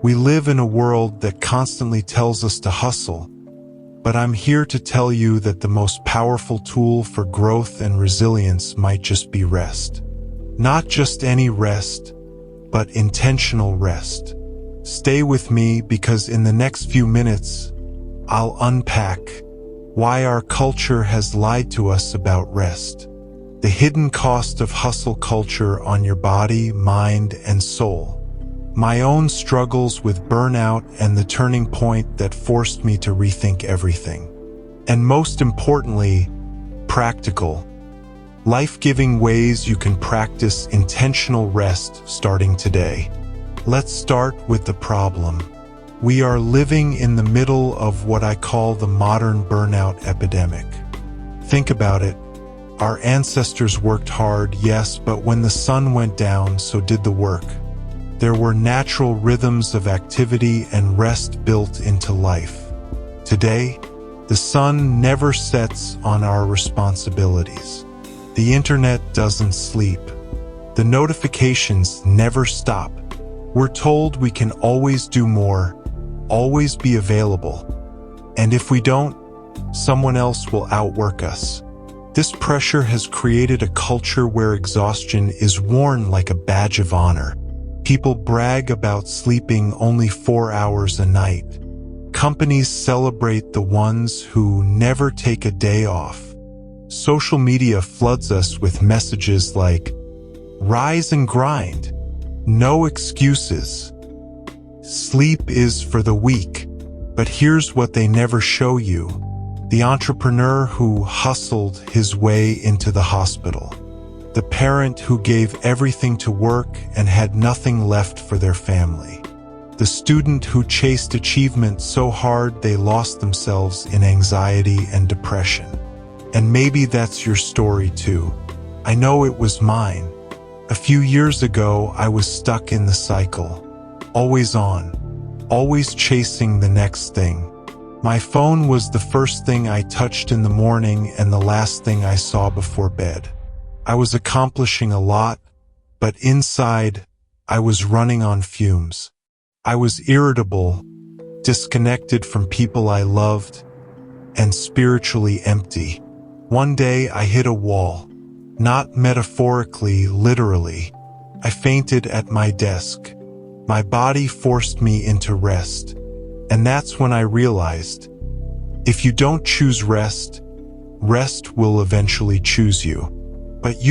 We live in a world that constantly tells us to hustle, but I'm here to tell you that the most powerful tool for growth and resilience might just be rest. Not just any rest, but intentional rest. Stay with me because in the next few minutes, I'll unpack why our culture has lied to us about rest, the hidden cost of hustle culture on your body, mind, and soul, my own struggles with burnout and the turning point that forced me to rethink everything, and most importantly, practical, life-giving ways you can practice intentional rest starting today. Let's start with the problem. We are living in the middle of what I call the modern burnout epidemic. Think about it. Our ancestors worked hard, yes, but when the sun went down, so did the work. There were natural rhythms of activity and rest built into life. Today, the sun never sets on our responsibilities. The internet doesn't sleep. The notifications never stop. We're told we can always do more, always be available. And if we don't, someone else will outwork us. This pressure has created a culture where exhaustion is worn like a badge of honor. People brag about sleeping only 4 hours a night. Companies celebrate the ones who never take a day off. Social media floods us with messages like, "Rise and grind. No excuses. Sleep is for the weak." But here's what they never show you: the entrepreneur who hustled his way into the hospital. The parent who gave everything to work and had nothing left for their family. The student who chased achievement so hard they lost themselves in anxiety and depression. And maybe that's your story too. I know it was mine. A few years ago, I was stuck in the cycle. Always on, always chasing the next thing. My phone was the first thing I touched in the morning and the last thing I saw before bed. I was accomplishing a lot, but inside, I was running on fumes. I was irritable, disconnected from people I loved, and spiritually empty. One day, I hit a wall. Not metaphorically, literally. I fainted at my desk. My body forced me into rest. And that's when I realized, if you don't choose rest, rest will eventually choose you. But you